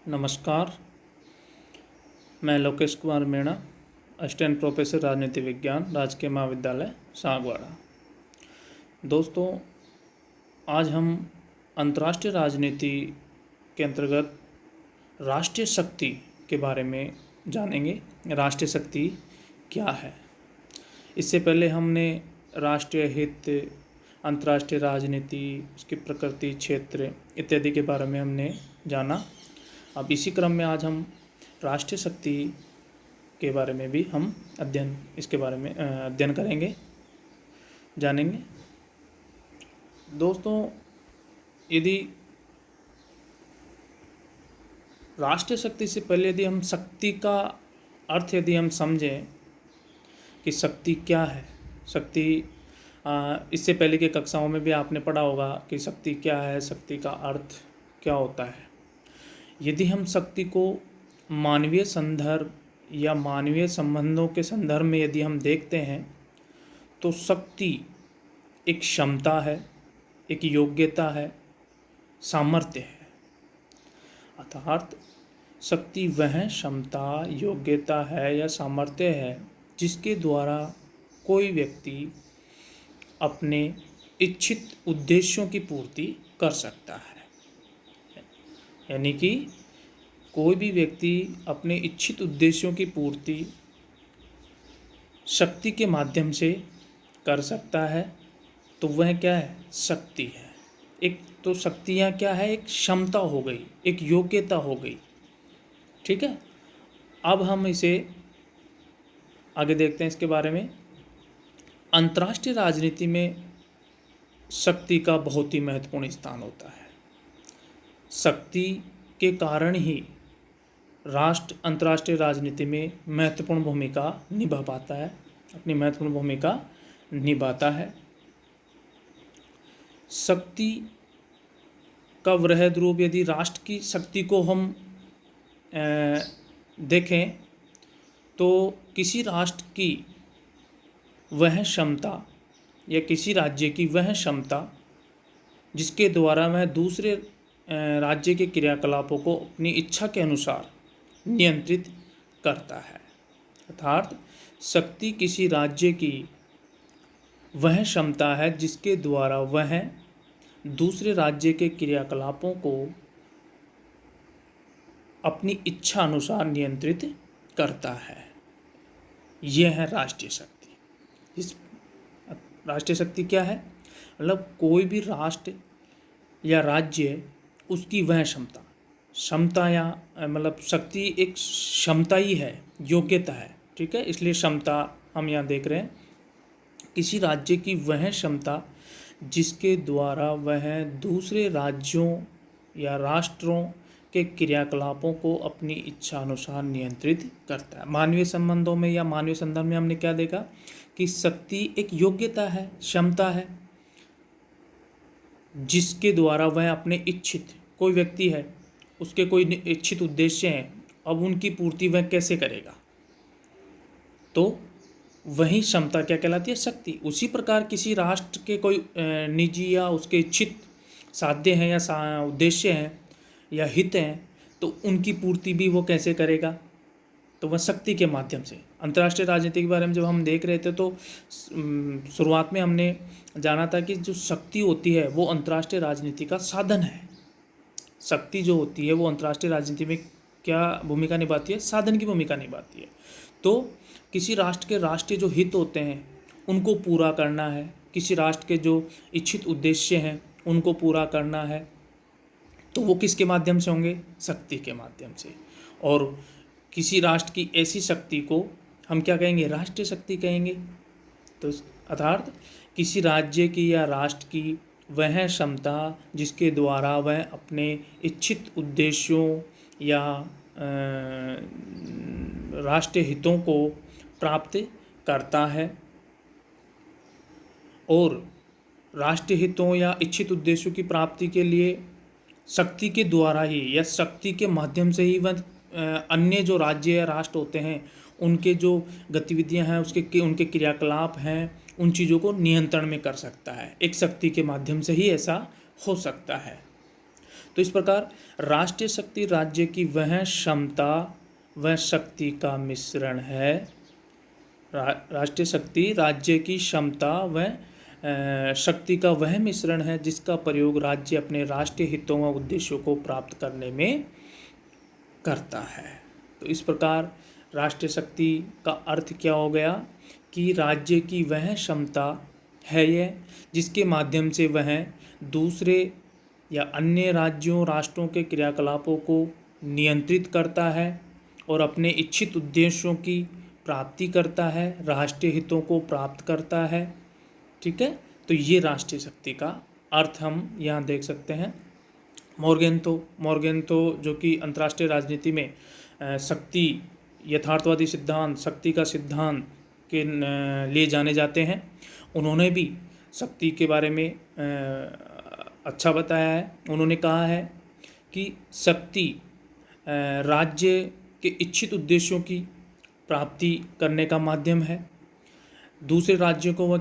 नमस्कार। मैं Lokesh Kumar Meena, assistant professor राजनीति विज्ञान, राजकीय महाविद्यालय सागवाड़ा। दोस्तों, आज हम अंतर्राष्ट्रीय राजनीति के अंतर्गत राष्ट्रीय शक्ति के बारे में जानेंगे। राष्ट्रीय शक्ति क्या है? इससे पहले हमने राष्ट्रीय हित, अंतर्राष्ट्रीय राजनीति, उसकी प्रकृति, क्षेत्र इत्यादि के बारे में हमने जाना। अब इसी क्रम में आज हम राष्ट्रीय शक्ति के बारे में भी हम इसके बारे में अध्ययन करेंगे, जानेंगे। दोस्तों, यदि राष्ट्रीय शक्ति से पहले यदि हम शक्ति का अर्थ यदि हम समझें कि शक्ति क्या है, शक्ति इससे पहले की कक्षाओं में भी आपने पढ़ा होगा कि शक्ति क्या है, शक्ति का अर्थ क्या होता है। यदि हम शक्ति को मानवीय संदर्भ या मानवीय संबंधों के संदर्भ में यदि हम देखते हैं तो शक्ति एक क्षमता है, एक योग्यता है, सामर्थ्य है। अर्थात शक्ति वह क्षमता, योग्यता है या सामर्थ्य है जिसके द्वारा कोई व्यक्ति अपने इच्छित उद्देश्यों की पूर्ति कर सकता है। यानी कि कोई भी व्यक्ति अपने इच्छित उद्देश्यों की पूर्ति शक्ति के माध्यम से कर सकता है, तो वह क्या है? शक्ति है। एक तो शक्तियाँ क्या है? एक क्षमता हो गई, एक योग्यता हो गई। ठीक है। अब हम इसे आगे देखते हैं इसके बारे में। अंतर्राष्ट्रीय राजनीति में शक्ति का बहुत ही महत्वपूर्ण स्थान होता है। शक्ति के कारण ही राष्ट्र अंतर्राष्ट्रीय राजनीति में महत्वपूर्ण भूमिका निभा पाता है, अपनी महत्वपूर्ण भूमिका निभाता है। शक्ति का वृहद रूप, यदि राष्ट्र की शक्ति को हम देखें तो किसी राष्ट्र की वह क्षमता या किसी राज्य की वह क्षमता जिसके द्वारा वह दूसरे राज्य के क्रियाकलापों को अपनी इच्छा के अनुसार नियंत्रित करता है। अर्थात शक्ति किसी राज्य की वह क्षमता है जिसके द्वारा वह दूसरे राज्य के क्रियाकलापों को अपनी इच्छा अनुसार नियंत्रित करता है। यह है राष्ट्रीय शक्ति। इस राष्ट्रीय शक्ति क्या है? मतलब कोई भी राष्ट्र या राज्य, उसकी वह क्षमता या मतलब शक्ति एक क्षमता ही है, योग्यता है। ठीक है, इसलिए क्षमता हम यहाँ देख रहे हैं। किसी राज्य की वह क्षमता जिसके द्वारा वह दूसरे राज्यों या राष्ट्रों के क्रियाकलापों को अपनी इच्छा अनुसार नियंत्रित करता है। मानवीय संबंधों में या मानवीय संदर्भ में हमने क्या देखा कि शक्ति एक योग्यता है, क्षमता है जिसके द्वारा वह अपने इच्छित, कोई व्यक्ति है, उसके कोई इच्छित उद्देश्य हैं, अब उनकी पूर्ति वह कैसे करेगा, तो वही क्षमता क्या कहलाती है? शक्ति। उसी प्रकार किसी राष्ट्र के कोई निजी या उसके इच्छित साध्य हैं या उद्देश्य हैं या हित हैं, तो उनकी पूर्ति भी वो कैसे करेगा? तो वह शक्ति के माध्यम से। अंतर्राष्ट्रीय राजनीति के बारे में जब हम देख रहे थे तो शुरुआत में हमने जाना था कि जो शक्ति होती है वो अंतर्राष्ट्रीय राजनीति का साधन है। शक्ति जो होती है वो अंतर्राष्ट्रीय राजनीति में क्या भूमिका निभाती है? साधन की भूमिका निभाती है। तो किसी राष्ट्र के राष्ट्रीय जो हित होते हैं उनको पूरा करना है, किसी राष्ट्र के जो इच्छित उद्देश्य हैं उनको पूरा करना है, तो वो किसके माध्यम से होंगे? शक्ति के माध्यम से। और किसी राष्ट्र की ऐसी शक्ति को हम क्या कहेंगे? राष्ट्रीय शक्ति कहेंगे। तो अर्थात किसी राज्य की या राष्ट्र की वह क्षमता जिसके द्वारा वह अपने इच्छित उद्देश्यों या राष्ट्रीय हितों को प्राप्त करता है। और राष्ट्रीय हितों या इच्छित उद्देश्यों की प्राप्ति के लिए शक्ति के द्वारा ही या शक्ति के माध्यम से ही वह अन्य जो राज्य या राष्ट्र होते हैं उनके जो गतिविधियां हैं, उनके क्रियाकलाप हैं, उन चीज़ों को नियंत्रण में कर सकता है। एक शक्ति के माध्यम से ही ऐसा हो सकता है। तो इस प्रकार राष्ट्रीय शक्ति राज्य की वह क्षमता व शक्ति का मिश्रण है। राष्ट्रीय शक्ति राज्य की क्षमता व शक्ति का वह मिश्रण है जिसका प्रयोग राज्य अपने राष्ट्रीय हितों व उद्देश्यों को प्राप्त करने में करता है। तो इस प्रकार राष्ट्रीय शक्ति का अर्थ क्या हो गया कि राज्य की वह क्षमता है यह जिसके माध्यम से वह दूसरे या अन्य राज्यों राष्ट्रों के क्रियाकलापों को नियंत्रित करता है और अपने इच्छित उद्देश्यों की प्राप्ति करता है, राष्ट्रीय हितों को प्राप्त करता है। ठीक है, तो ये राष्ट्रीय शक्ति का अर्थ हम यहाँ देख सकते हैं। मॉर्गेंथो जो कि अंतर्राष्ट्रीय राजनीति में शक्ति यथार्थवादी सिद्धांत, शक्ति का सिद्धांत के लिए जाने जाते हैं, उन्होंने भी शक्ति के बारे में अच्छा बताया है। उन्होंने कहा है कि शक्ति राज्य के इच्छित उद्देश्यों की प्राप्ति करने का माध्यम है, दूसरे राज्यों को व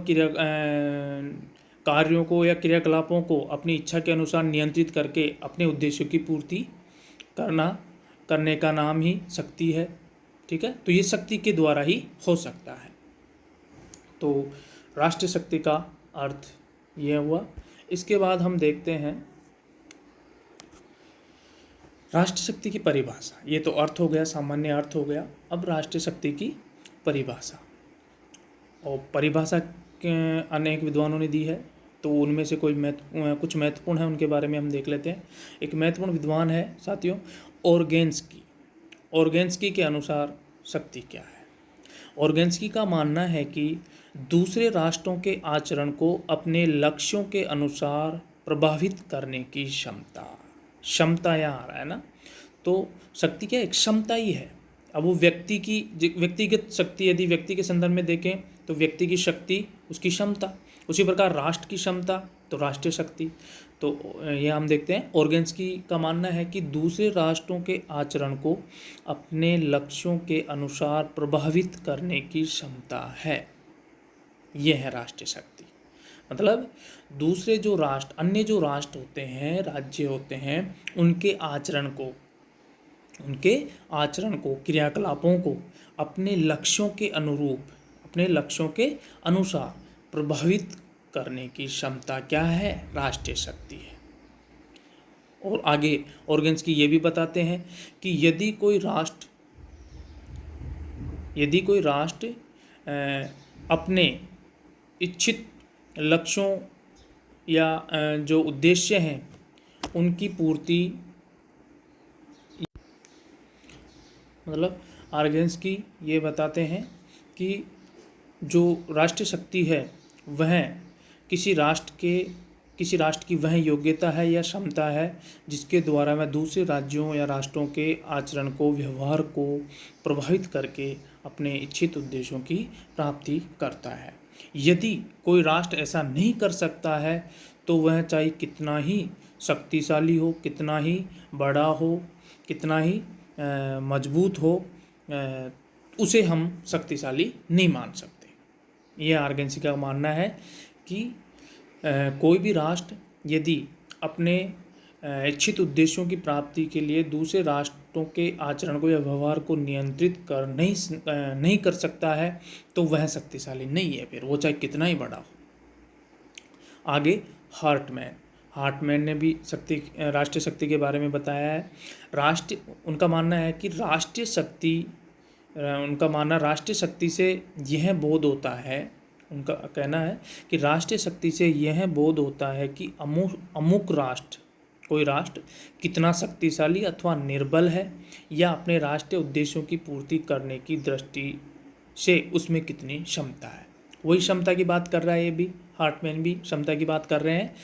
कार्यों को या क्रियाकलापों को अपनी इच्छा के अनुसार नियंत्रित करके अपने उद्देश्यों की पूर्ति करने का नाम ही शक्ति है। ठीक है, तो ये शक्ति के द्वारा ही हो सकता है। तो राष्ट्रीय शक्ति का अर्थ यह हुआ। इसके बाद हम देखते हैं राष्ट्रीय शक्ति की परिभाषा। ये तो अर्थ हो गया, सामान्य अर्थ हो गया। अब राष्ट्रीय शक्ति की परिभाषा, और परिभाषा अनेक विद्वानों ने दी है, तो उनमें से कुछ महत्वपूर्ण है, उनके बारे में हम देख लेते हैं। एक महत्वपूर्ण विद्वान है साथियों ओरगेन्स्की के अनुसार शक्ति क्या है। ओरगेन्स्की का मानना है कि दूसरे राष्ट्रों के आचरण को अपने लक्ष्यों के अनुसार प्रभावित करने की क्षमता यहाँ आ रहा है ना, तो शक्ति क्या एक क्षमता ही है। अब वो व्यक्तिगत शक्ति, यदि व्यक्ति के संदर्भ में देखें तो व्यक्ति की शक्ति उसकी क्षमता, उसी प्रकार राष्ट्र की क्षमता तो राष्ट्रीय शक्ति। तो ये हम देखते हैं ओरगेन्स्की का मानना है कि दूसरे राष्ट्रों के आचरण को अपने लक्ष्यों के अनुसार प्रभावित करने की क्षमता है, ये है राष्ट्रीय शक्ति। मतलब दूसरे जो राष्ट्र, अन्य जो राष्ट्र होते हैं, राज्य होते हैं, उनके आचरण को क्रियाकलापों को अपने लक्ष्यों के अनुरूप, अपने लक्ष्यों के अनुसार प्रभावित करने की क्षमता क्या है, राष्ट्रीय शक्ति है। और आगे ओरगेन्स्की ये भी बताते हैं कि यदि कोई राष्ट्र अपने इच्छित लक्ष्यों या जो उद्देश्य हैं उनकी पूर्ति, मतलब ओरगेन्स्की ये बताते हैं कि जो राष्ट्रीय शक्ति है वह किसी राष्ट्र की वह योग्यता है या क्षमता है जिसके द्वारा वह दूसरे राज्यों या राष्ट्रों के आचरण को, व्यवहार को प्रभावित करके अपने इच्छित उद्देश्यों की प्राप्ति करता है। यदि कोई राष्ट्र ऐसा नहीं कर सकता है तो वह चाहे कितना ही शक्तिशाली हो, कितना ही बड़ा हो, कितना ही मजबूत हो, उसे हम शक्तिशाली नहीं मान सकते। यह ओरगेन्स्की का मानना है कि कोई भी राष्ट्र यदि अपने इच्छित उद्देश्यों की प्राप्ति के लिए दूसरे राष्ट्रों के आचरण को या व्यवहार को नियंत्रित कर नहीं कर सकता है तो वह शक्तिशाली नहीं है, फिर वो चाहे कितना ही बड़ा हो। आगे हार्टमैन ने भी राष्ट्रीय शक्ति के बारे में बताया है। उनका मानना है कि राष्ट्रीय शक्ति से यह बोध होता है, उनका कहना है कि राष्ट्रीय शक्ति से यह बोध होता है कि कोई राष्ट्र कितना शक्तिशाली अथवा निर्बल है या अपने राष्ट्रीय उद्देश्यों की पूर्ति करने की दृष्टि से उसमें कितनी क्षमता है। वही क्षमता की बात कर रहा है, ये भी हार्टमैन भी क्षमता की बात कर रहे हैं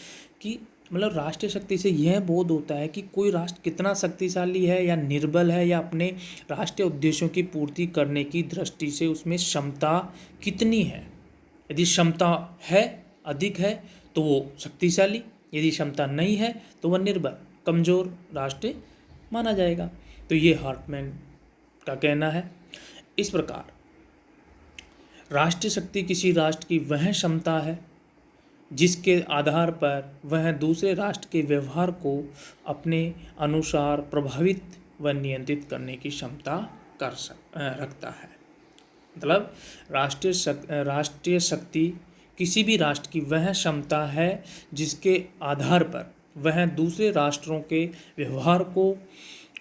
कि मतलब राष्ट्रीय शक्ति से यह बोध होता है कि कोई राष्ट्र कितना शक्तिशाली है या निर्बल है या अपने राष्ट्रीय उद्देश्यों की पूर्ति करने की दृष्टि से उसमें क्षमता कितनी है। यदि क्षमता है, अधिक है, तो वो शक्तिशाली, यदि क्षमता नहीं है तो वह निर्बल, कमज़ोर राष्ट्र माना जाएगा। तो ये हार्टमैन का कहना है। इस प्रकार राष्ट्रीय शक्ति किसी राष्ट्र की वह क्षमता है जिसके आधार पर वह दूसरे राष्ट्र के व्यवहार को अपने अनुसार प्रभावित व नियंत्रित करने की क्षमता रखता है। मतलब राष्ट्रीय शक्ति किसी भी राष्ट्र की वह क्षमता है जिसके आधार पर वह दूसरे राष्ट्रों के व्यवहार को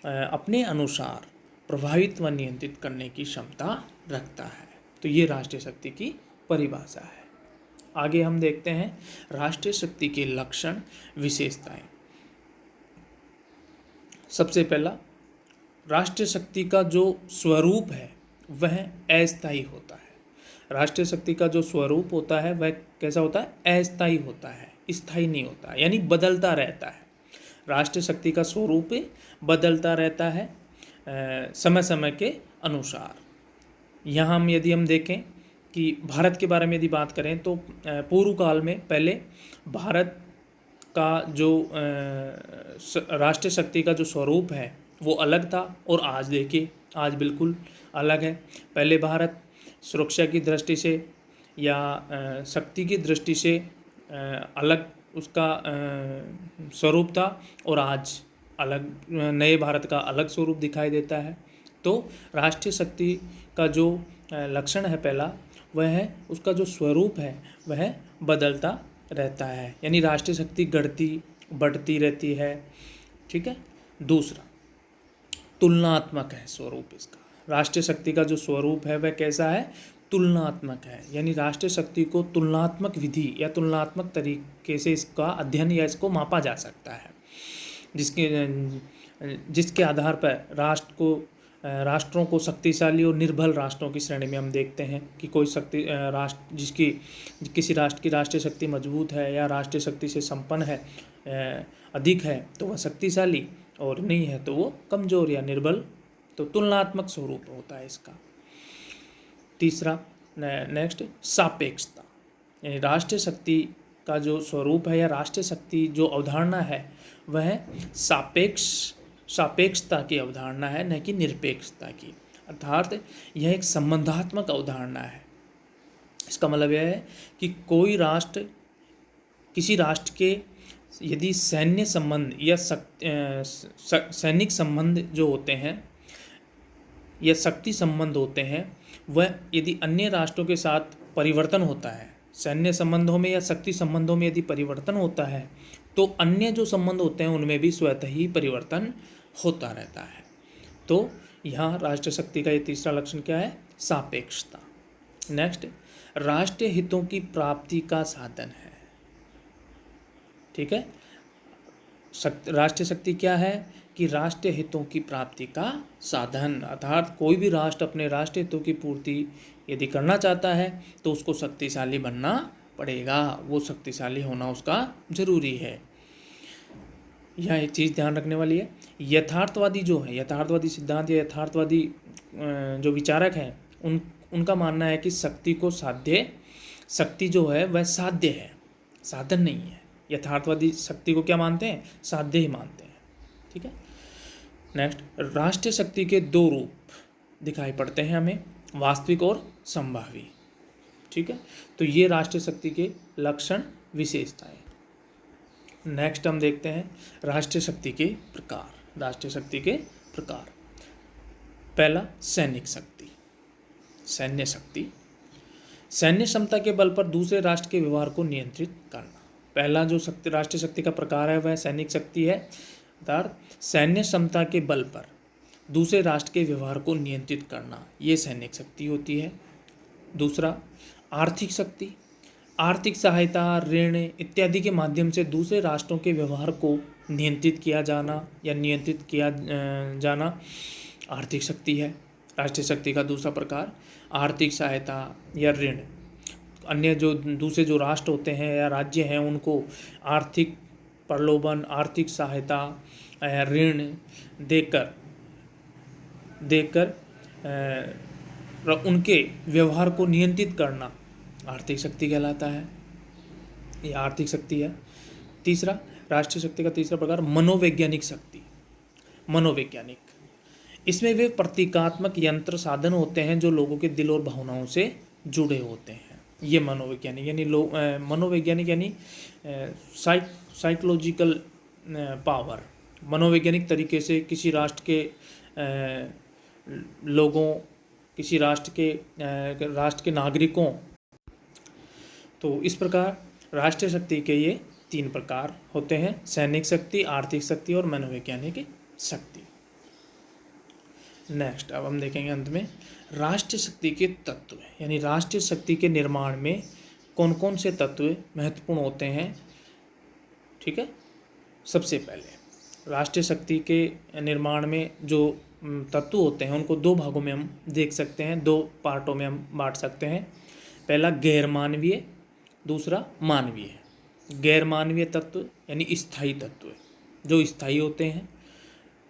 अपने अनुसार प्रभावित व नियंत्रित करने की क्षमता रखता है। तो ये राष्ट्रीय शक्ति की परिभाषा है। आगे हम देखते हैं राष्ट्रीय शक्ति के लक्षण, विशेषताएं। सबसे पहला, राष्ट्रीय शक्ति का जो स्वरूप है वह अस्थायी होता है। राष्ट्रीय शक्ति का जो स्वरूप होता है वह कैसा होता है? अस्थायी होता है, स्थायी नहीं होता, यानी बदलता रहता है। राष्ट्रीय शक्ति का स्वरूप बदलता रहता है समय समय के अनुसार। यहाँ यदि हम देखें कि भारत के बारे में यदि बात करें तो पूर्व काल में पहले भारत का जो राष्ट्रीय शक्ति का जो स्वरूप है वो अलग था, और आज देखिए आज बिल्कुल अलग है। पहले भारत सुरक्षा की दृष्टि से या शक्ति की दृष्टि से अलग उसका स्वरूप था, और आज अलग नए भारत का अलग स्वरूप दिखाई देता है। तो राष्ट्रीय शक्ति का जो लक्षण है पहला, वह है उसका जो स्वरूप है वह बदलता रहता है, यानी राष्ट्रीय शक्ति बढ़ती रहती है। ठीक है। दूसरा, तुलनात्मक है स्वरूप इसका। राष्ट्रीय शक्ति का जो स्वरूप है वह कैसा है? तुलनात्मक है, यानी राष्ट्रीय शक्ति को तुलनात्मक विधि या तुलनात्मक तरीके से इसका अध्ययन या इसको मापा जा सकता है, जिसके आधार पर राष्ट्रों को शक्तिशाली और निर्बल राष्ट्रों की श्रेणी में हम देखते हैं कि कोई किसी राष्ट्र की राष्ट्रीय शक्ति मजबूत है या राष्ट्रीय शक्ति से संपन्न है, अधिक है, तो वह शक्तिशाली, और नहीं है तो वो कमजोर या निर्बल। तो तुलनात्मक स्वरूप होता है इसका। तीसरा, नेक्स्ट, सापेक्षता, यानी राष्ट्रीय शक्ति का जो स्वरूप है या राष्ट्रीय शक्ति जो अवधारणा है वह सापेक्षता की अवधारणा है, न कि निरपेक्षता की। अर्थात यह एक संबंधात्मक अवधारणा है। इसका मतलब यह है कि कोई राष्ट्र किसी राष्ट्र के यदि सैन्य संबंध या सैनिक संबंध जो होते हैं या शक्ति संबंध होते हैं, वह यदि अन्य राष्ट्रों के साथ परिवर्तन होता है, सैन्य संबंधों में या शक्ति संबंधों में यदि परिवर्तन होता है, तो अन्य जो संबंध होते हैं उनमें भी स्वतः ही परिवर्तन होता रहता है। तो यहाँ राष्ट्रीय शक्ति का ये तीसरा लक्षण क्या है? सापेक्षता। नेक्स्ट, राष्ट्रीय हितों की प्राप्ति का साधन है। ठीक है। राष्ट्रीय शक्ति क्या है? कि राष्ट्रीय हितों की प्राप्ति का साधन, अर्थात कोई भी राष्ट्र अपने राष्ट्रीय हितों की पूर्ति यदि करना चाहता है तो उसको शक्तिशाली बनना पड़ेगा, वो शक्तिशाली होना उसका जरूरी है। यह एक चीज़ ध्यान रखने वाली है। यथार्थवादी जो है, यथार्थवादी सिद्धांत या यथार्थवादी जो विचारक हैं उनका मानना है कि शक्ति जो है वह साध्य है, साधन नहीं है। यथार्थवादी शक्ति को क्या मानते हैं? साध्य ही मानते हैं। ठीक है। नेक्स्ट, राष्ट्रीय शक्ति के दो रूप दिखाई पड़ते हैं हमें, वास्तविक और संभावी। ठीक है। तो ये राष्ट्रीय शक्ति के लक्षण, विशेषताएं। नेक्स्ट हम देखते हैं राष्ट्रीय शक्ति के प्रकार। राष्ट्रीय शक्ति के प्रकार, पहला, सैनिक शक्ति। सैन्य शक्ति, सैन्य क्षमता के बल पर दूसरे राष्ट्र के व्यवहार को नियंत्रित करना। पहला जो राष्ट्रीय शक्ति का प्रकार है वह सैनिक शक्ति है, अर्थात सैन्य क्षमता के बल पर दूसरे राष्ट्र के व्यवहार को नियंत्रित करना, ये सैनिक शक्ति होती है। दूसरा, आर्थिक शक्ति, आर्थिक सहायता, ऋण इत्यादि के माध्यम से दूसरे राष्ट्रों के व्यवहार को नियंत्रित किया जाना या नियंत्रित किया जाना आर्थिक शक्ति है। राष्ट्रीय शक्ति का दूसरा प्रकार आर्थिक सहायता या ऋण, अन्य जो दूसरे जो राष्ट्र होते हैं या राज्य हैं उनको आर्थिक प्रलोभन, आर्थिक सहायता, ऋण देकर उनके व्यवहार को नियंत्रित करना आर्थिक शक्ति कहलाता है। यह आर्थिक शक्ति है। तीसरा, राष्ट्रीय शक्ति का तीसरा प्रकार मनोवैज्ञानिक शक्ति। मनोवैज्ञानिक, इसमें वे प्रतीकात्मक यंत्र साधन होते हैं जो लोगों के दिल और भावनाओं से जुड़े होते हैं। ये मनोवैज्ञानिक यानी मनोवैज्ञानिक यानी साइकोलॉजिकल पावर, मनोवैज्ञानिक तरीके से किसी राष्ट्र के लोगों, किसी राष्ट्र के नागरिकों। तो इस प्रकार राष्ट्रीय शक्ति के ये 3 प्रकार होते हैं: सैनिक शक्ति, आर्थिक शक्ति और मनोवैज्ञानिक शक्ति। नेक्स्ट अब हम देखेंगे अंत में राष्ट्रीय शक्ति के तत्व, यानी राष्ट्रीय शक्ति के निर्माण में कौन कौन से तत्व महत्वपूर्ण होते हैं। ठीक है, सबसे पहले राष्ट्रीय शक्ति के निर्माण में जो तत्व होते हैं उनको 2 भागों में हम देख सकते हैं, 2 पार्टों में हम बांट सकते हैं। पहला गैर मानवीय, दूसरा मानवीय। गैर मानवीय तत्व यानी स्थायी तत्व जो स्थायी होते हैं,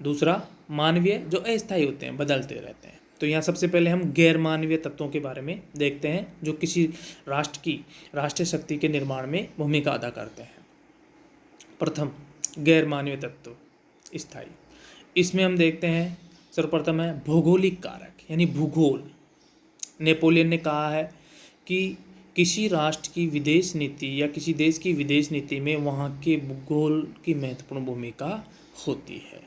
दूसरा मानवीय जो अस्थायी होते हैं, बदलते रहते हैं। तो यहाँ सबसे पहले हम गैर मानवीय तत्वों के बारे में देखते हैं जो किसी राष्ट्र की राष्ट्रीय शक्ति के निर्माण में भूमिका अदा करते हैं। प्रथम गैर मानवीय तत्व स्थायी, इसमें हम देखते हैं सर्वप्रथम है भौगोलिक कारक यानी भूगोल। नेपोलियन ने कहा है कि किसी राष्ट्र की विदेश नीति या किसी देश की विदेश नीति में वहाँ के भूगोल की महत्वपूर्ण भूमिका होती है।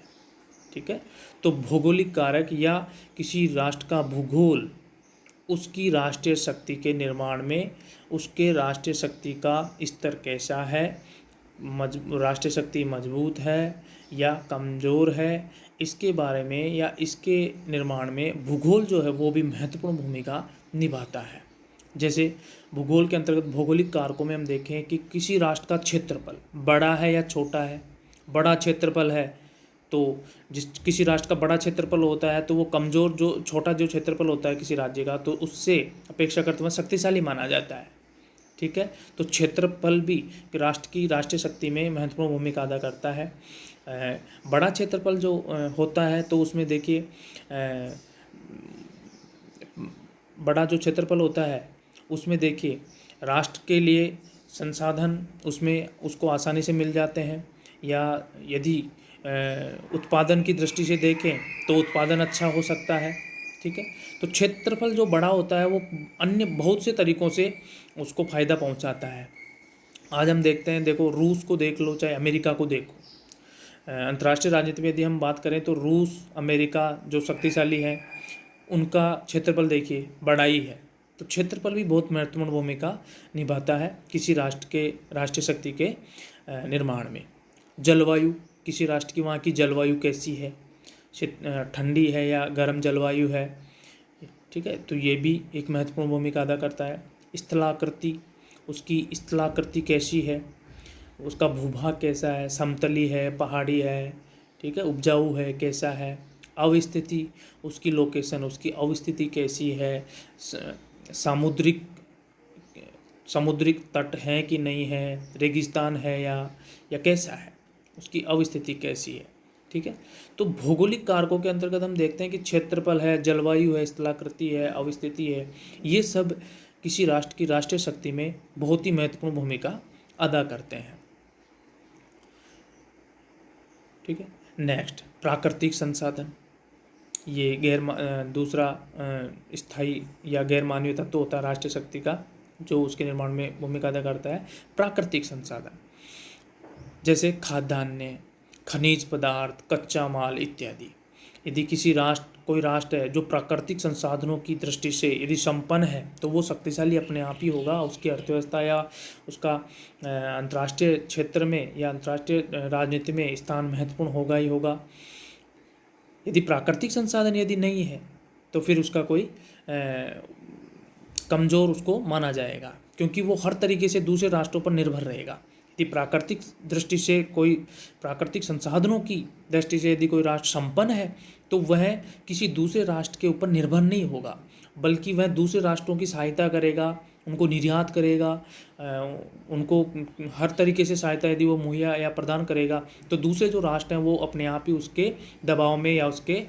ठीक है, तो भौगोलिक कारक या किसी राष्ट्र का भूगोल उसकी राष्ट्रीय शक्ति के निर्माण में, उसके राष्ट्रीय शक्ति का स्तर कैसा है, राष्ट्रीय शक्ति मजबूत है या कमज़ोर है, इसके बारे में या इसके निर्माण में भूगोल जो है वो भी महत्वपूर्ण भूमिका निभाता है। जैसे भूगोल के अंतर्गत भौगोलिक कारकों में हम देखें कि किसी राष्ट्र का क्षेत्रफल बड़ा है या छोटा है। बड़ा क्षेत्रफल है तो किसी राष्ट्र का बड़ा क्षेत्रफल होता है तो वो कमज़ोर, जो छोटा जो क्षेत्रफल होता है किसी राज्य का, तो उससे अपेक्षा करते हुए शक्तिशाली माना जाता है। ठीक है, तो क्षेत्रफल भी राष्ट्र की राष्ट्रीय शक्ति में महत्वपूर्ण भूमिका अदा करता है। बड़ा क्षेत्रफल जो होता है तो उसमें देखिए बड़ा जो क्षेत्रफल होता है उसमें देखिए राष्ट्र के लिए संसाधन उसमें उसको आसानी से मिल जाते हैं, या यदि उत्पादन की दृष्टि से देखें तो उत्पादन अच्छा हो सकता है। ठीक है, तो क्षेत्रफल जो बड़ा होता है वो अन्य बहुत से तरीक़ों से उसको फ़ायदा पहुंचाता है। आज हम देखते हैं, देखो रूस को देख लो चाहे अमेरिका को देखो, अंतर्राष्ट्रीय राजनीति में यदि हम बात करें तो रूस अमेरिका जो शक्तिशाली है उनका क्षेत्रफल देखिए बड़ा ही है। तो क्षेत्रफल भी बहुत महत्वपूर्ण भूमिका निभाता है किसी राष्ट्र के राष्ट्रीय शक्ति के निर्माण में। जलवायु, किसी राष्ट्र की वहाँ की जलवायु कैसी है, ठंडी है या गर्म जलवायु है। ठीक है, तो ये भी एक महत्वपूर्ण भूमिका अदा करता है। स्थलाकृति, उसकी स्थलाकृति कैसी है, उसका भूभाग कैसा है, समतली है, पहाड़ी है, ठीक है, उपजाऊ है, कैसा है। अवस्थिति, उसकी लोकेशन, उसकी अवस्थिति कैसी है, समुद्रिक तट है कि नहीं है, रेगिस्तान है या कैसा है, उसकी अवस्थिति कैसी है। ठीक है, तो भौगोलिक कारकों के अंतर्गत हम देखते हैं कि क्षेत्रफल है, जलवायु है, स्थलाकृति है, अवस्थिति है, ये सब किसी राष्ट्र की राष्ट्रीय शक्ति में बहुत ही महत्वपूर्ण भूमिका अदा करते हैं। ठीक है, नेक्स्ट प्राकृतिक संसाधन, ये दूसरा स्थायी या गैर मानवीय तत्व होता है राष्ट्रीय शक्ति का जो उसके निर्माण में भूमिका अदा करता है। प्राकृतिक संसाधन जैसे खाद्यान्न, खनिज पदार्थ, कच्चा माल इत्यादि। यदि कोई राष्ट्र है जो प्राकृतिक संसाधनों की दृष्टि से यदि संपन्न है तो वो शक्तिशाली अपने आप ही होगा। उसकी अर्थव्यवस्था या उसका अंतर्राष्ट्रीय क्षेत्र में या अंतर्राष्ट्रीय राजनीति में स्थान महत्वपूर्ण होगा ही होगा। यदि प्राकृतिक संसाधन यदि नहीं है तो फिर उसका कोई कमज़ोर उसको माना जाएगा, क्योंकि वो हर तरीके से दूसरे राष्ट्रों पर निर्भर रहेगा। यदि प्राकृतिक दृष्टि से कोई प्राकृतिक संसाधनों की दृष्टि से यदि कोई राष्ट्र संपन्न है तो वह किसी दूसरे राष्ट्र के ऊपर निर्भर नहीं होगा, बल्कि वह दूसरे राष्ट्रों की सहायता करेगा, उनको निर्यात करेगा, उनको हर तरीके से सहायता यदि वो मुहैया या प्रदान करेगा तो दूसरे जो राष्ट्र हैं वो अपने आप ही उसके दबाव में या उसके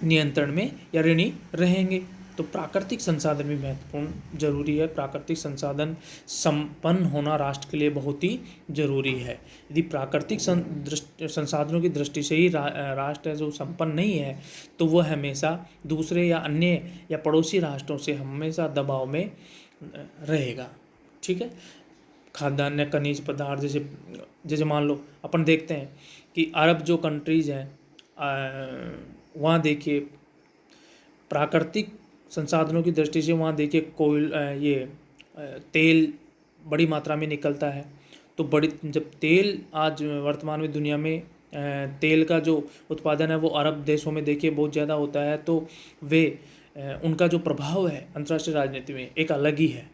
नियंत्रण में या ऋणी रहेंगे। तो प्राकृतिक संसाधन भी महत्वपूर्ण जरूरी है। प्राकृतिक संसाधन संपन्न होना राष्ट्र के लिए बहुत ही जरूरी है। यदि प्राकृतिक संसाधनों की दृष्टि से ही राष्ट्र जो संपन्न नहीं है तो वह हमेशा दूसरे या अन्य या पड़ोसी राष्ट्रों से हमेशा दबाव में रहेगा। ठीक है, खाद्यान्न खनिज पदार्थ जैसे जैसे मान लो अपन देखते हैं कि अरब जो कंट्रीज़ हैं वहाँ देखिए प्राकृतिक संसाधनों की दृष्टि से वहाँ देखिए तेल बड़ी मात्रा में निकलता है। तो बड़ी जब तेल आज वर्तमान में दुनिया में तेल का जो उत्पादन है वो अरब देशों में देखिए बहुत ज़्यादा होता है, तो वे उनका जो प्रभाव है अंतर्राष्ट्रीय राजनीति में एक अलग ही है।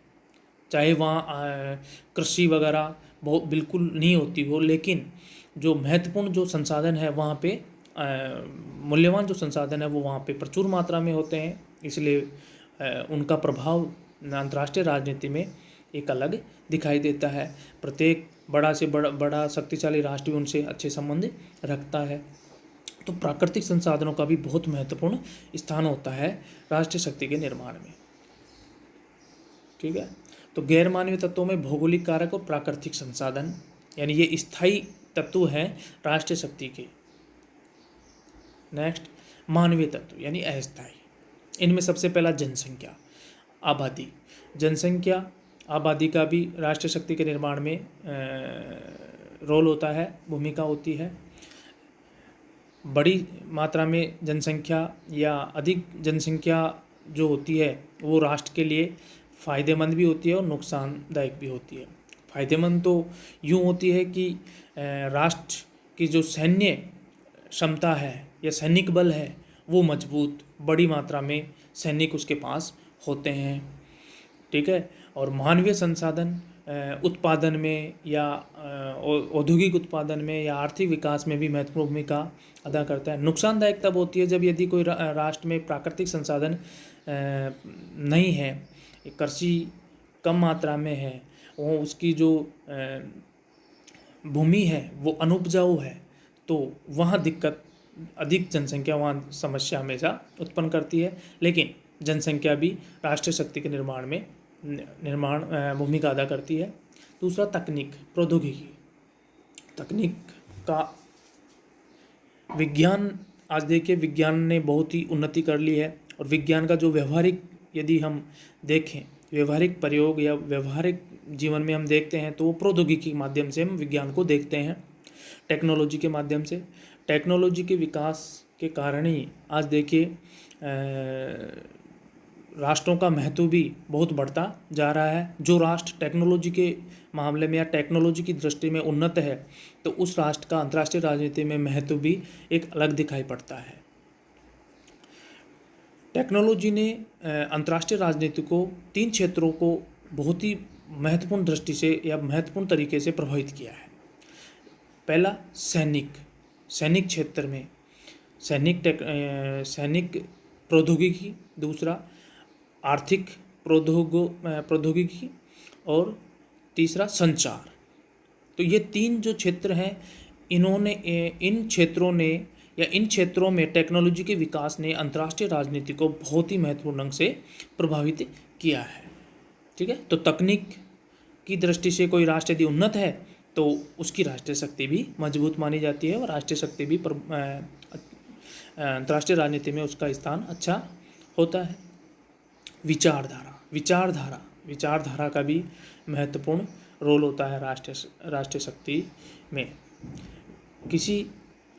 चाहे वहाँ कृषि वगैरह बहुत बिल्कुल नहीं होती हो, लेकिन जो महत्वपूर्ण जो संसाधन है वहाँ पे मूल्यवान जो संसाधन है वो वहाँ पे प्रचुर मात्रा में होते हैं, इसलिए उनका प्रभाव अंतर्राष्ट्रीय राजनीति में एक अलग दिखाई देता है। प्रत्येक बड़ा से बड़ा शक्तिशाली राष्ट्र भी उनसे अच्छे संबंध रखता है। तो प्राकृतिक संसाधनों का भी बहुत महत्वपूर्ण स्थान होता है राष्ट्रीय शक्ति के निर्माण में। ठीक है, तो गैर मानवीय तत्वों में भौगोलिक कारक और प्राकृतिक संसाधन यानी ये स्थायी तत्व हैं राष्ट्रीय शक्ति के। नेक्स्ट, मानवीय तत्व यानी अस्थायी। इनमें सबसे पहला जनसंख्या, आबादी। जनसंख्या आबादी का भी राष्ट्रीय शक्ति के निर्माण में रोल होता है, भूमिका होती है। बड़ी मात्रा में जनसंख्या या अधिक जनसंख्या जो होती है वो राष्ट्र के लिए फ़ायदेमंद भी होती है और नुकसानदायक भी होती है। फ़ायदेमंद तो यूँ होती है कि राष्ट्र की जो सैन्य क्षमता है या सैनिक बल है वो मजबूत, बड़ी मात्रा में सैनिक उसके पास होते हैं। ठीक है, और मानवीय संसाधन उत्पादन में या औद्योगिक उत्पादन में या आर्थिक विकास में भी महत्वपूर्ण भूमिका अदा करता है। नुकसानदायक तब होती है जब यदि कोई राष्ट्र में प्राकृतिक संसाधन नहीं है, कृषि कम मात्रा में है, वो उसकी जो भूमि है वो अनुपजाऊ है, तो वहाँ दिक्कत, अधिक जनसंख्या वहाँ समस्या हमेशा उत्पन्न करती है। लेकिन जनसंख्या भी राष्ट्रीय शक्ति के निर्माण भूमिका अदा करती है। दूसरा, तकनीक, प्रौद्योगिकी। तकनीक का विज्ञान, आज देखिए विज्ञान ने बहुत ही उन्नति कर ली है, और विज्ञान का जो व्यवहारिक यदि हम देखें, व्यवहारिक प्रयोग या व्यवहारिक जीवन में हम देखते हैं तो वो प्रौद्योगिकी के माध्यम से हम विज्ञान को देखते हैं, टेक्नोलॉजी के माध्यम से। टेक्नोलॉजी के विकास के कारण ही आज देखिए राष्ट्रों का महत्व भी बहुत बढ़ता जा रहा है। जो राष्ट्र टेक्नोलॉजी के मामले में या टेक्नोलॉजी की दृष्टि में उन्नत है तो उस राष्ट्र का अंतर्राष्ट्रीय राजनीति में महत्व भी एक अलग दिखाई पड़ता है। टेक्नोलॉजी ने अंतर्राष्ट्रीय राजनीति को 3 क्षेत्रों को बहुत ही महत्वपूर्ण दृष्टि से या महत्वपूर्ण तरीके से प्रभावित किया है। पहला, सैनिक क्षेत्र में सैनिक प्रौद्योगिकी। दूसरा, आर्थिक प्रौद्योगिकी। और तीसरा, संचार। तो ये 3 जो क्षेत्र हैं, इन क्षेत्रों में टेक्नोलॉजी के विकास ने अंतर्राष्ट्रीय राजनीति को बहुत ही महत्वपूर्ण ढंग से प्रभावित किया है। ठीक है, तो तकनीक की दृष्टि से कोई राष्ट्र यदि उन्नत है तो उसकी राष्ट्रीय शक्ति भी मजबूत मानी जाती है और राष्ट्रीय शक्ति भी अंतर्राष्ट्रीय राजनीति में उसका स्थान अच्छा होता है। विचारधारा का भी महत्वपूर्ण रोल होता है राष्ट्रीय शक्ति में। किसी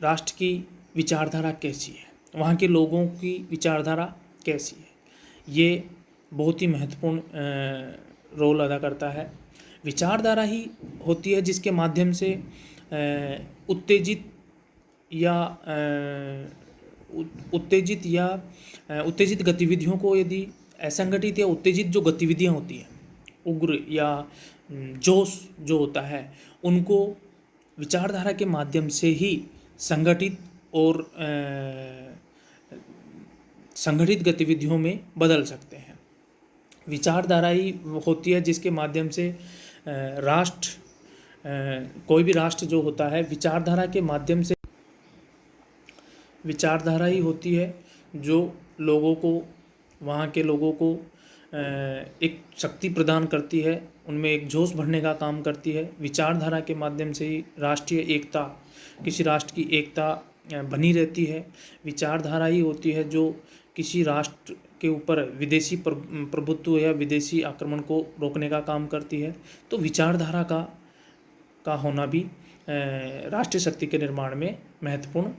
राष्ट्र की विचारधारा कैसी है, वहाँ के लोगों की विचारधारा कैसी है, ये बहुत ही महत्वपूर्ण रोल अदा करता है। विचारधारा ही होती है जिसके माध्यम से उत्तेजित गतिविधियों को, यदि असंगठित या उत्तेजित जो गतिविधियाँ होती हैं, उग्र या जोश जो होता है, उनको विचारधारा के माध्यम से ही संगठित गतिविधियों में बदल सकते हैं। विचारधारा ही होती है जिसके माध्यम से कोई भी राष्ट्र जो होता है, विचारधारा ही होती है जो वहाँ के लोगों को एक शक्ति प्रदान करती है, उनमें एक जोश भरने का काम करती है। विचारधारा के माध्यम से ही किसी राष्ट्र की एकता बनी रहती है। विचारधारा ही होती है जो किसी राष्ट्र के ऊपर विदेशी प्रभुत्व या विदेशी आक्रमण को रोकने का काम करती है। तो विचारधारा का होना भी राष्ट्रीय शक्ति के निर्माण में महत्वपूर्ण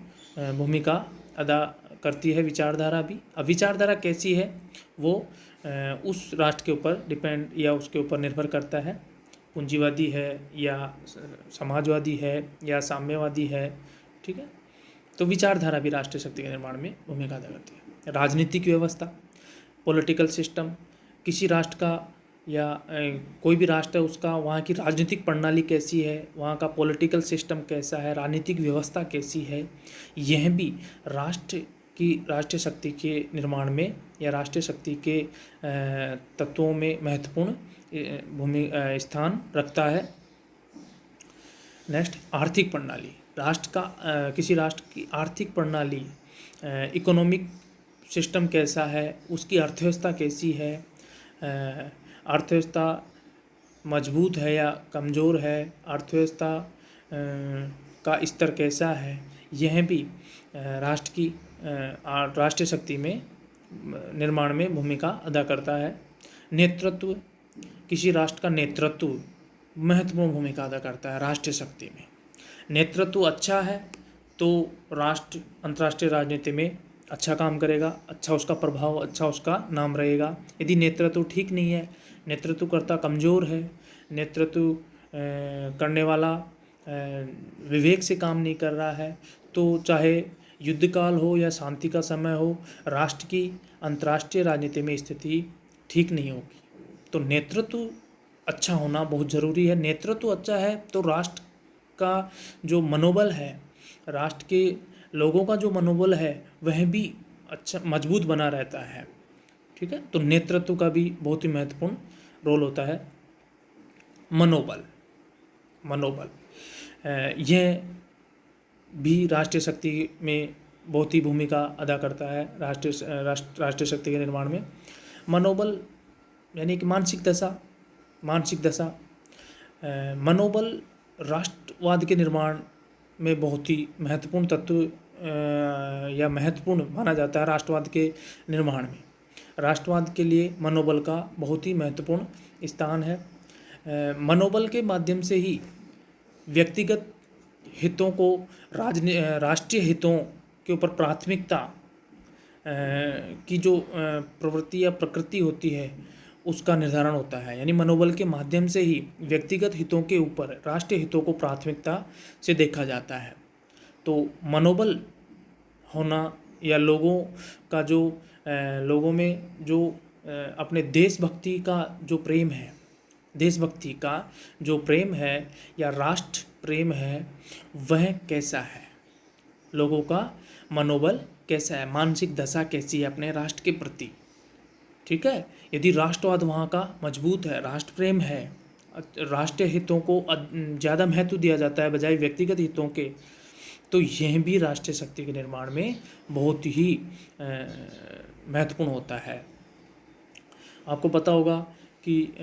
भूमिका अदा करती है। विचारधारा भी, अब विचारधारा कैसी है वो उस राष्ट्र के ऊपर डिपेंड या उसके ऊपर निर्भर करता है, पूंजीवादी है या समाजवादी है या साम्यवादी है, ठीक है। तो विचारधारा भी राष्ट्रीय शक्ति के निर्माण में भूमिका अदा करती है। राजनीतिक व्यवस्था, पॉलिटिकल सिस्टम, किसी राष्ट्र का या कोई भी राष्ट्र है उसका वहाँ की राजनीतिक प्रणाली कैसी है, वहाँ का पॉलिटिकल सिस्टम कैसा है, राजनीतिक व्यवस्था कैसी है, यह भी राष्ट्रीय शक्ति के निर्माण में या राष्ट्रीय शक्ति के तत्वों में महत्वपूर्ण स्थान रखता है। नेक्स्ट, आर्थिक प्रणाली। किसी राष्ट्र की आर्थिक प्रणाली, इकोनॉमिक सिस्टम कैसा है, उसकी अर्थव्यवस्था कैसी है, अर्थव्यवस्था मजबूत है या कमज़ोर है, अर्थव्यवस्था का स्तर कैसा है, यह भी राष्ट्रीय शक्ति में निर्माण में भूमिका अदा करता है। नेतृत्व, किसी राष्ट्र का नेतृत्व महत्वपूर्ण भूमिका अदा करता है राष्ट्रीय शक्ति में। नेतृत्व अच्छा है तो राष्ट्र अंतर्राष्ट्रीय राजनीति में अच्छा काम करेगा, अच्छा उसका प्रभाव, अच्छा उसका नाम रहेगा। यदि नेतृत्व ठीक नहीं है, नेतृत्वकर्ता कमज़ोर है, नेतृत्व करने वाला विवेक से काम नहीं कर रहा है, तो चाहे युद्धकाल हो या शांति का समय हो, राष्ट्र की अंतर्राष्ट्रीय राजनीति में स्थिति ठीक नहीं होगी। तो नेतृत्व अच्छा होना बहुत ज़रूरी है। नेतृत्व अच्छा है तो राष्ट्र का जो मनोबल है, राष्ट्र के लोगों का जो मनोबल है वह भी अच्छा मजबूत बना रहता है, ठीक है। तो नेतृत्व का भी बहुत ही महत्वपूर्ण रोल होता है। मनोबल यह भी राष्ट्रीय शक्ति में बहुत ही भूमिका अदा करता है। राष्ट्रीय शक्ति के निर्माण में मनोबल यानी कि मानसिक दशा मनोबल राष्ट्रवाद के निर्माण में बहुत ही महत्वपूर्ण तत्व या महत्वपूर्ण माना जाता है। राष्ट्रवाद के निर्माण में राष्ट्रवाद के लिए मनोबल का बहुत ही महत्वपूर्ण स्थान है। मनोबल के माध्यम से ही व्यक्तिगत हितों को राष्ट्रीय हितों के ऊपर प्राथमिकता की जो प्रवृत्ति या प्रकृति होती है उसका निर्धारण होता है। यानी मनोबल के माध्यम से ही व्यक्तिगत हितों के ऊपर राष्ट्रीय हितों को प्राथमिकता से देखा जाता है। तो मनोबल होना या लोगों में जो अपने देशभक्ति का जो प्रेम है या राष्ट्र प्रेम है वह कैसा है, लोगों का मनोबल कैसा है, मानसिक दशा कैसी है अपने राष्ट्र के प्रति, ठीक है। यदि राष्ट्रवाद वहाँ का मजबूत है, राष्ट्र प्रेम है, राष्ट्रीय हितों को ज़्यादा महत्व दिया जाता है बजाय व्यक्तिगत हितों के, तो यह भी राष्ट्रीय शक्ति के निर्माण में बहुत ही महत्वपूर्ण होता है। आपको पता होगा कि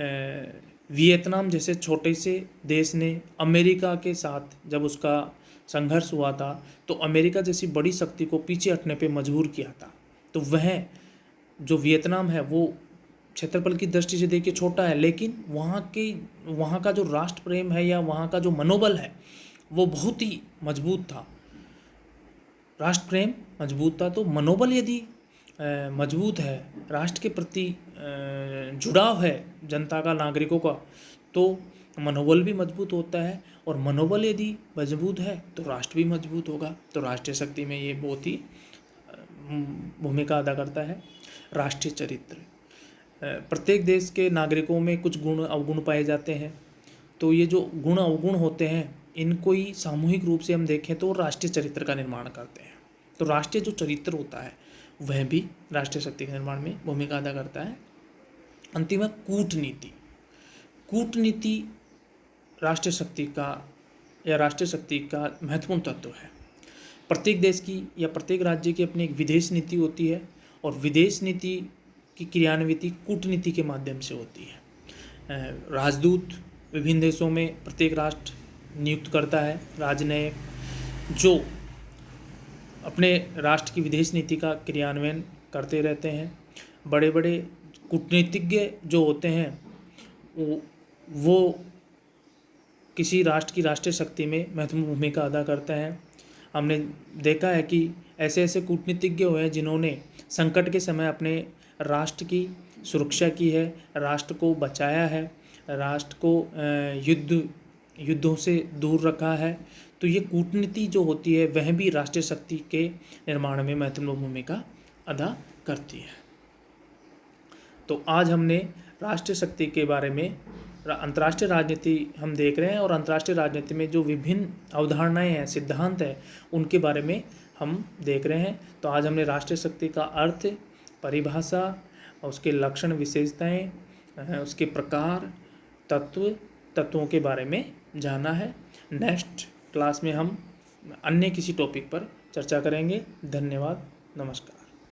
वियतनाम जैसे छोटे से देश ने अमेरिका के साथ जब उसका संघर्ष हुआ था तो अमेरिका जैसी बड़ी शक्ति को पीछे हटने पे मजबूर किया था। तो वह जो वियतनाम है वो क्षेत्रफल की दृष्टि से देखिए छोटा है, लेकिन वहाँ का जो राष्ट्र प्रेम है या वहाँ का जो मनोबल है वो बहुत ही मजबूत था। राष्ट्र प्रेम मजबूत था, तो मनोबल यदि मजबूत है, राष्ट्र के प्रति जुड़ाव है जनता का, नागरिकों का, तो मनोबल भी मजबूत होता है। और मनोबल यदि मजबूत है तो राष्ट्र भी मजबूत होगा। तो राष्ट्रीय शक्ति में ये बहुत ही भूमिका अदा करता है। राष्ट्रीय चरित्र, प्रत्येक देश के नागरिकों में कुछ गुण अवगुण पाए जाते हैं, तो ये जो गुण अवगुण होते हैं इनको ही सामूहिक रूप से हम देखें तो राष्ट्रीय चरित्र का निर्माण करते हैं। तो राष्ट्रीय जो चरित्र होता है वह भी राष्ट्रीय शक्ति के निर्माण में भूमिका अदा करता है। अंतिम है कूटनीति राष्ट्रीय शक्ति का महत्वपूर्ण तत्व है। प्रत्येक देश की या प्रत्येक राज्य की अपनी एक विदेश नीति होती है और विदेश नीति की क्रियान्विति कूटनीति के माध्यम से होती है। राजदूत विभिन्न देशों में प्रत्येक राष्ट्र नियुक्त करता है, राजनयिक जो अपने राष्ट्र की विदेश नीति का क्रियान्वयन करते रहते हैं। बड़े बड़े कूटनीतिज्ञ जो होते हैं वो किसी राष्ट्र की राष्ट्रीय शक्ति में महत्वपूर्ण भूमिका अदा करते हैं। हमने देखा है कि ऐसे ऐसे कूटनीतिज्ञ हुए हैं जिन्होंने संकट के समय अपने राष्ट्र की सुरक्षा की है, राष्ट्र को बचाया है, राष्ट्र को युद्धों से दूर रखा है। तो ये कूटनीति जो होती है वह भी राष्ट्रीय शक्ति के निर्माण में महत्वपूर्ण भूमिका अदा करती है। तो आज हमने राष्ट्रीय शक्ति के बारे में, अंतर्राष्ट्रीय राजनीति हम देख रहे हैं और अंतर्राष्ट्रीय राजनीति में जो विभिन्न अवधारणाएं हैं, सिद्धांत हैं, उनके बारे में हम देख रहे हैं। तो आज हमने राष्ट्रीय शक्ति का अर्थ, परिभाषा, उसके लक्षण, विशेषताएं, उसके प्रकार, तत्वों के बारे में जाना है। नेक्स्ट क्लास में हम अन्य किसी टॉपिक पर चर्चा करेंगे। धन्यवाद, नमस्कार।